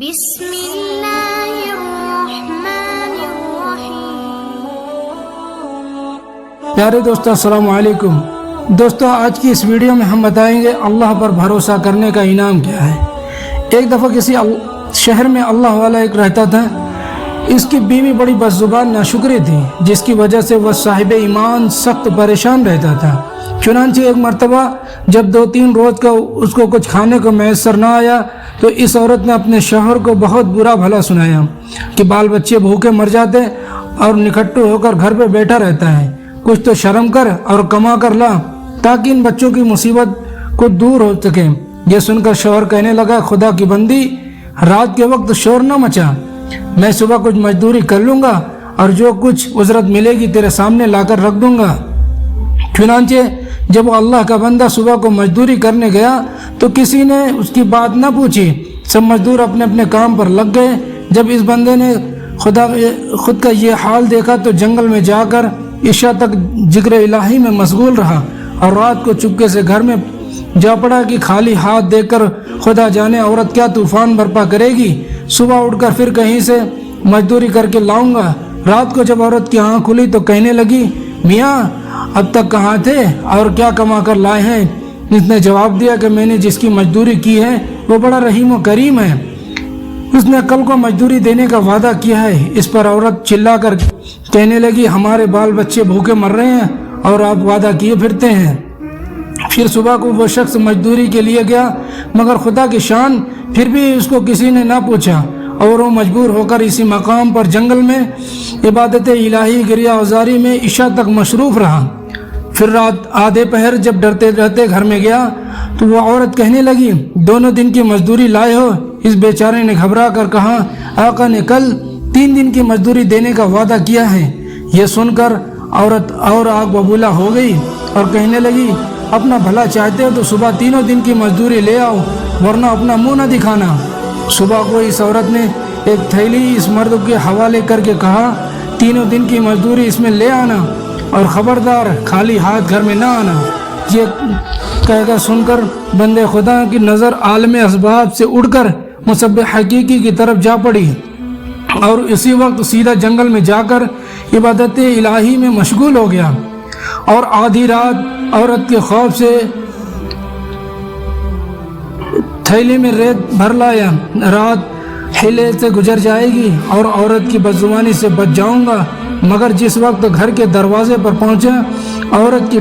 بسم اللہ الرحمن الرحیم۔ پیارے دوستو السلام علیکم۔ دوستو آج کی اس ویڈیو میں ہم بتائیں گے اللہ پر بھروسہ کرنے کا انعام کیا ہے۔ ایک دفعہ کسی شہر میں اللہ والا ایک رہتا تھا۔ اس کی بیوی بڑی بدزبان ناشکری تھی، جس کی وجہ سے وہ صاحب ایمان سخت پریشان رہتا تھا۔ چنانچہ ایک مرتبہ جب 2-3 روز کا اس کو کچھ کھانے کو میسر نہ آیا تو اس عورت نے اپنے شوہر کو بہت برا بھلا سنایا کہ بال بچے بھوکے مر جاتے اور نکھٹو ہو کر گھر پہ بیٹھا رہتا ہے، کچھ تو شرم کر اور کما کر لا تاکہ ان بچوں کی مصیبت کو دور ہو سکے۔ یہ سن کر شوہر کہنے لگا، خدا کی بندی، رات کے وقت شور نہ مچا، میں صبح کچھ مزدوری کر لوں گا اور جو کچھ اجرت ملے گی تیرے سامنے لا کر رکھ دوں گا۔ چنانچہ جب وہ اللہ کا بندہ صبح کو مزدوری کرنے گیا تو کسی نے اس کی بات نہ پوچھی، سب مزدور اپنے اپنے کام پر لگ گئے۔ جب اس بندے نے خود کا یہ حال دیکھا تو جنگل میں جا کر عشاء تک ذکر الہی میں مشغول رہا اور رات کو چپکے سے گھر میں جا پڑا کہ خالی ہاتھ دیکھ کر خدا جانے عورت کیا طوفان برپا کرے گی، صبح اٹھ کر پھر کہیں سے مزدوری کر کے لاؤں گا۔ رات کو جب عورت کی آنکھ کھلی تو کہنے لگی، میاں اب تک کہاں تھے اور کیا کما کر لائے ہیں؟ اس نے جواب دیا کہ میں نے جس کی مزدوری کی ہے وہ بڑا رحیم و کریم ہے، اس نے کل کو مزدوری دینے کا وعدہ کیا ہے۔ اس پر عورت چلا کر کہنے لگی، ہمارے بال بچے بھوکے مر رہے ہیں اور آپ وعدہ کیے پھرتے ہیں۔ پھر صبح کو وہ شخص مزدوری کے لیے گیا، مگر خدا کی شان پھر بھی اس کو کسی نے نہ پوچھا اور وہ مجبور ہو کر اسی مقام پر جنگل میں عبادت الہی گریہ ازاری میں عشاء تک مصروف رہا۔ پھر رات آدھے پہر جب ڈرتے ڈرتے گھر میں گیا تو وہ عورت کہنے لگی، دونوں دن کی مزدوری لائے ہو؟ اس بیچارے نے گھبرا کر کہا، آقا نے کل 3 دن کی مزدوری دینے کا وعدہ کیا ہے۔ یہ سن کر عورت اور آگ ببولا ہو گئی اور کہنے لگی، اپنا بھلا چاہتے ہو تو صبح 3 دن کی مزدوری لے آؤ، ورنہ اپنا منہ نہ دکھانا۔ صبح کو اس عورت نے ایک تھیلی اس مرد کے حوالے کر کے کہا، 3 دن کی مزدوری اس میں لے آنا اور خبردار خالی ہاتھ گھر میں نہ آنا۔ یہ کہہ سن کر بندے خدا کی نظر عالم اسباب سے اڑ کر مسبح حقیقی کی طرف جا پڑی اور اسی وقت سیدھا جنگل میں جا کر عبادت الہی میں مشغول ہو گیا۔ اور آدھی رات عورت کے خوف سے تھیلی میں ریت بھر لایا، رات ہلے سے گزر جائے گی اور عورت کی بدزبانی سے بچ جاؤں گا، مگر جس وقت گھر کے دروازے پر پہنچا عورت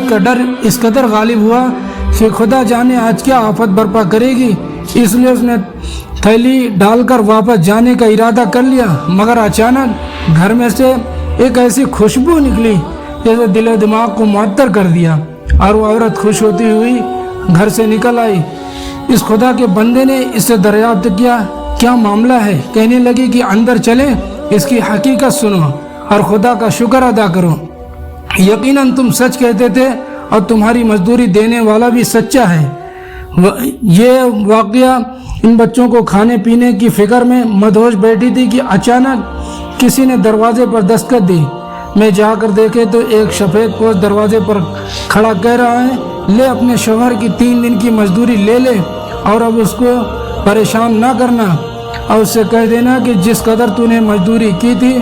کا ڈر اس قدر غالب ہوا کہ خدا جانے آج کیا آفت برپا کرے گی، اس لیے اس نے تھیلی ڈال کر واپس جانے کا ارادہ کر لیا۔ مگر اچانک گھر میں سے ایک ایسی خوشبو نکلی جیسے دل و دماغ کو معطر کر دیا اور وہ عورت خوش ہوتی ہوئی گھر سے نکل آئی۔ اس خدا کے بندے نے اس سے دریافت کیا، کیا معاملہ ہے؟ کہنے لگی کہ اندر چلیں، اس کی حقیقت سنو اور خدا کا شکر ادا کرو۔ یقیناً تم سچ کہتے تھے اور تمہاری مزدوری دینے والا بھی سچا ہے۔ یہ واقعہ ان بچوں کو کھانے پینے کی فکر میں مدہوش بیٹھی تھی کہ اچانک کسی نے دروازے پر دستک دی۔ میں جا کر دیکھے تو ایک سفید پوش دروازے پر کھڑا کہہ رہا ہے، لے اپنے شوہر کی 3 دن کی مزدوری لے لے اور اب اس کو پریشان نہ کرنا اور اس سے کہہ دینا کہ جس قدر تو نے مزدوری کی تھی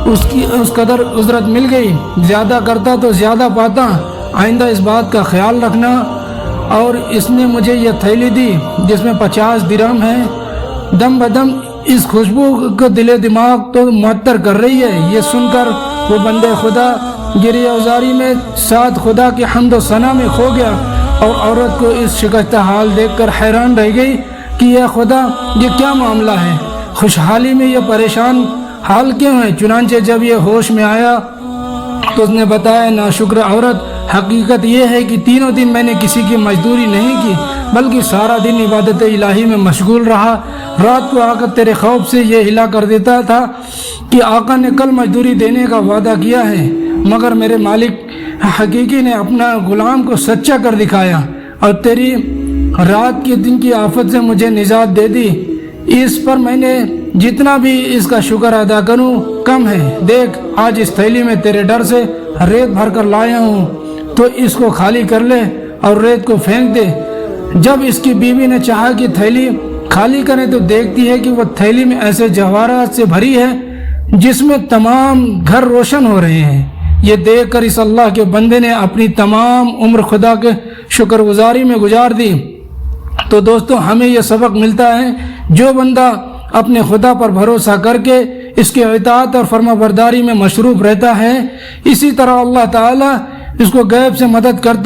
اس قدر اجرت مل گئی، زیادہ کرتا تو زیادہ پاتا، آئندہ اس بات کا خیال رکھنا۔ اور اس نے مجھے یہ تھیلی دی جس میں 50 درہم ہے۔ دم بدم اس خوشبو کو دل دماغ تو معطر کر رہی ہے۔ یہ سن کر وہ بندے خدا گریہ ازاری میں ساتھ خدا کی حمد و ثنا میں کھو گیا اور عورت کو اس شکستہ حال دیکھ کر حیران رہ گئی کہ یہ خدا، یہ کیا معاملہ ہے؟ خوشحالی میں یہ پریشان حال کیوں ہے؟ چنانچہ جب یہ ہوش میں آیا تو اس نے بتایا، ناشکر عورت، حقیقت یہ ہے کہ 3 دن میں نے کسی کی مزدوری نہیں کی بلکہ سارا دن عبادت الہی میں مشغول رہا۔ رات کو آ کر تیرے خوف سے یہ ہلا کر دیتا تھا کہ آقا نے کل مزدوری دینے کا وعدہ کیا ہے، مگر میرے مالک حقیقی نے اپنا غلام کو سچا کر دکھایا اور تیری رات کے دن کی آفت سے مجھے نجات دے دی۔ اس پر میں نے جتنا بھی اس کا شکر ادا کروں کم ہے۔ دیکھ، آج اس تھیلی میں تیرے ڈر سے ریت بھر کر لایا ہوں، تو اس کو خالی کر لے اور ریت کو پھینک دے۔ جب اس کی بیوی نے چاہا کہ تھیلی خالی کریں تو دیکھتی ہے کہ وہ تھیلی میں ایسے جواہرات سے بھری ہے جس میں تمام گھر روشن ہو رہے ہیں۔ یہ دیکھ کر اس اللہ کے بندے نے اپنی تمام عمر خدا کے شکر گزاری میں گزار دی۔ تو دوستو ہمیں یہ سبق ملتا ہے، جو بندہ اپنے خدا پر بھروسہ کر کے اس کے اطاعت اور فرما برداری میں مشروف رہتا ہے، اسی طرح اللہ تعالیٰ اس کو غیب سے مدد کرتا ہے۔